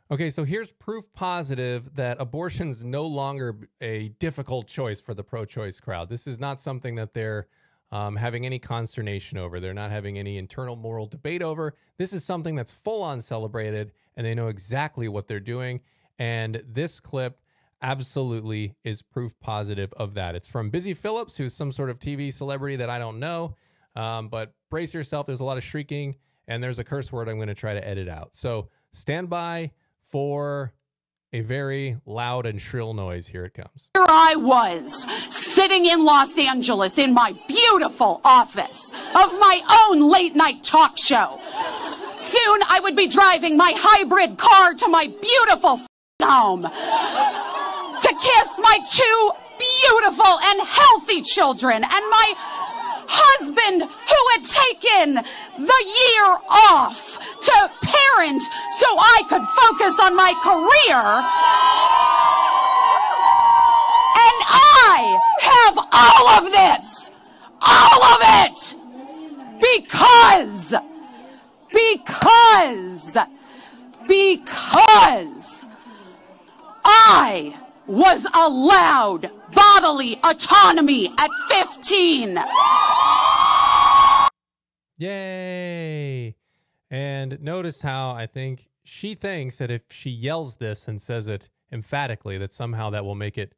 Okay, so here's proof positive that abortion's no longer a difficult choice for the pro-choice crowd. This is not something that they're having any consternation over. They're not having any internal moral debate over. This is something that's full-on celebrated, and they know exactly what they're doing. And this clip absolutely is proof positive of that. It's from Busy Phillips, who's some sort of TV celebrity that I don't know. But brace yourself. There's a lot of shrieking, and there's a curse word I'm going to try to edit out. So stand by for a very loud and shrill noise. Here it comes. Here I was, sitting in Los Angeles in my beautiful office of my own late-night talk show. Soon I would be driving my hybrid car to my beautiful home to kiss my two beautiful and healthy children and my husband who had taken the year off to parent so I could focus on my career. And I have all of this, all of it, because I was allowed bodily autonomy at 15. Yay. And notice how I think she thinks that if she yells this and says it emphatically, that somehow that will make it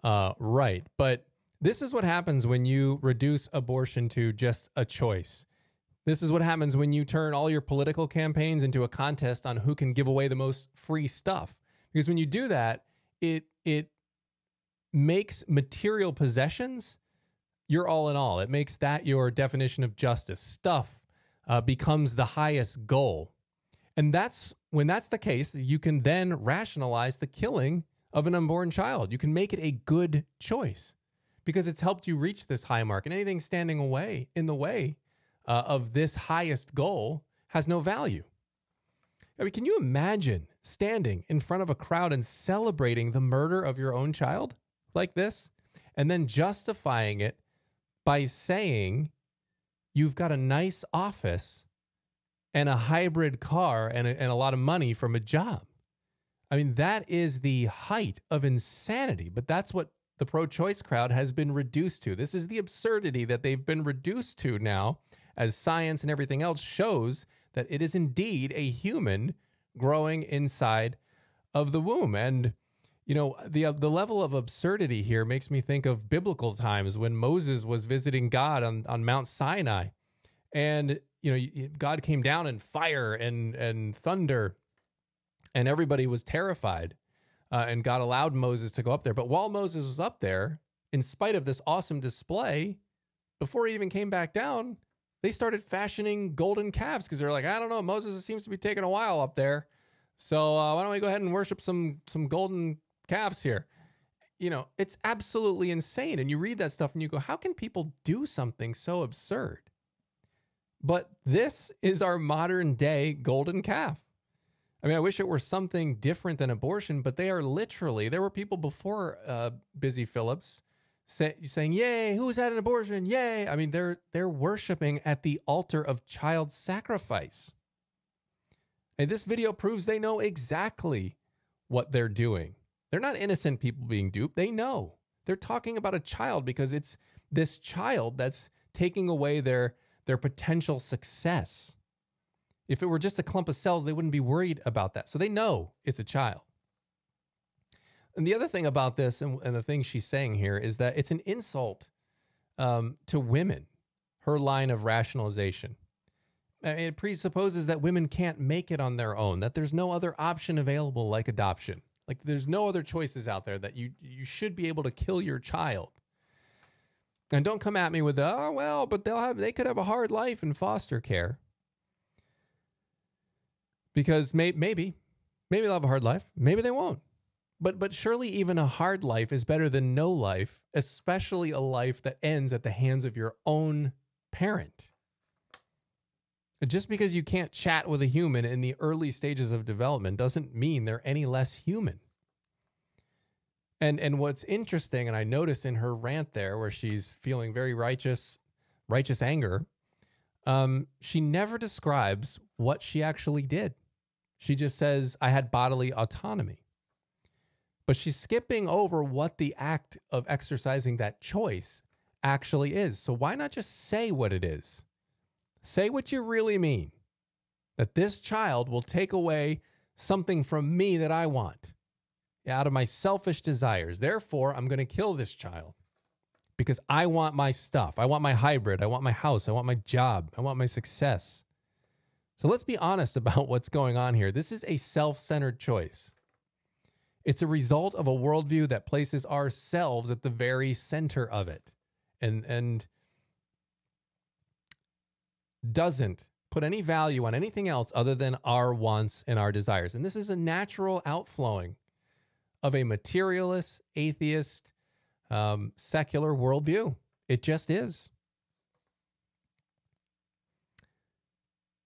right. But this is what happens when you reduce abortion to just a choice. This is what happens when you turn all your political campaigns into a contest on who can give away the most free stuff. Because when you do that, it makes material possessions your all in all. It makes that your definition of justice. Stuff becomes the highest goal. And when that's the case, you can then rationalize the killing of an unborn child. You can make it a good choice because it's helped you reach this high mark. And anything standing in the way of this highest goal has no value. I mean, can you imagine standing in front of a crowd and celebrating the murder of your own child like this, and then justifying it by saying you've got a nice office and a hybrid car and a lot of money from a job? I mean, that is the height of insanity, but that's what the pro-choice crowd has been reduced to. This is the absurdity that they've been reduced to now, as science and everything else shows that it is indeed a human growing inside of the womb. And, you know, the level of absurdity here makes me think of biblical times when Moses was visiting God on Mount Sinai. And, you know, God came down in fire and thunder, and everybody was terrified. And God allowed Moses to go up there. But while Moses was up there, in spite of this awesome display, before he even came back down, they started fashioning golden calves because they're like, I don't know, Moses, it seems to be taking a while up there. So why don't we go ahead and worship some golden calves here? You know, it's absolutely insane. And you read that stuff and you go, how can people do something so absurd? But this is our modern day golden calf. I mean, I wish it were something different than abortion, but they are literally, there were people before Busy Phillips saying, yay, who's had an abortion? Yay. I mean, they're worshiping at the altar of child sacrifice. And this video proves they know exactly what they're doing. They're not innocent people being duped. They know. They're talking about a child because it's this child that's taking away their potential success. If it were just a clump of cells, they wouldn't be worried about that. So they know it's a child. And the other thing about this and the thing she's saying here is that it's an insult to women, her line of rationalization. It presupposes that women can't make it on their own, that there's no other option available like adoption. Like there's no other choices out there, that you should be able to kill your child. And don't come at me with, oh, well, but they could have a hard life in foster care. Because maybe they'll have a hard life. Maybe they won't. But surely even a hard life is better than no life, especially a life that ends at the hands of your own parent. Just because you can't chat with a human in the early stages of development doesn't mean they're any less human. And what's interesting, and I noticed in her rant there where she's feeling very righteous anger, she never describes what she actually did. She just says, I had bodily autonomy. But she's skipping over what the act of exercising that choice actually is. So why not just say what it is? Say what you really mean. That this child will take away something from me that I want out of my selfish desires. Therefore, I'm going to kill this child because I want my stuff. I want my hybrid. I want my house. I want my job. I want my success. So let's be honest about what's going on here. This is a self-centered choice. It's a result of a worldview that places ourselves at the very center of it and doesn't put any value on anything else other than our wants and our desires. And this is a natural outflowing of a materialist, atheist, secular worldview. It just is.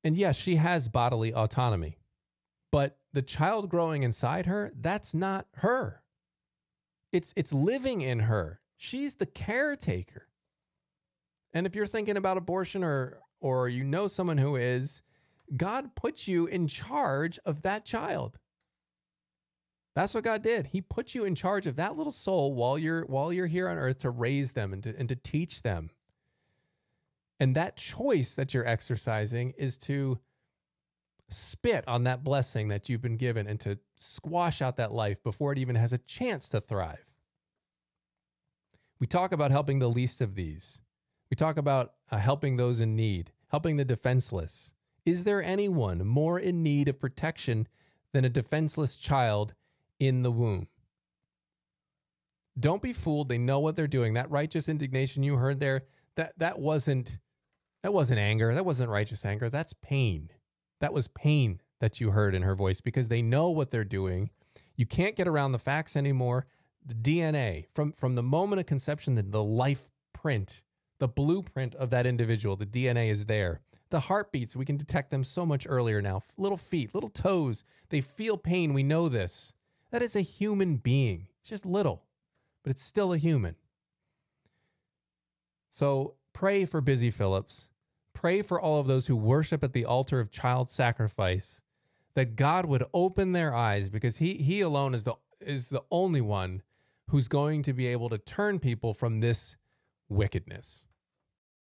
And yes, she has bodily autonomy, but the child growing inside her, that's not her. It's living in her. She's the caretaker. And if you're thinking about abortion or you know someone who is, God puts you in charge of that child. That's what God did. He put you in charge of that little soul while you're here on earth to raise them and to teach them. And that choice that you're exercising is to spit on that blessing that you've been given and to squash out that life before it even has a chance to thrive. We talk about helping the least of these. We talk about helping those in need, helping the defenseless. Is there anyone more in need of protection than a defenseless child in the womb? Don't be fooled. They know what they're doing. That righteous indignation you heard there, that wasn't anger. That wasn't righteous anger. That's pain. That was pain that you heard in her voice because they know what they're doing. You can't get around the facts anymore. The DNA, from the moment of conception, the life print, the blueprint of that individual, the DNA is there. The heartbeats, we can detect them so much earlier now. Little feet, little toes, they feel pain. We know this. That is a human being. It's just little, but it's still a human. So pray for Busy Phillips. Pray for all of those who worship at the altar of child sacrifice, that God would open their eyes, because he alone is the only one who's going to be able to turn people from this wickedness.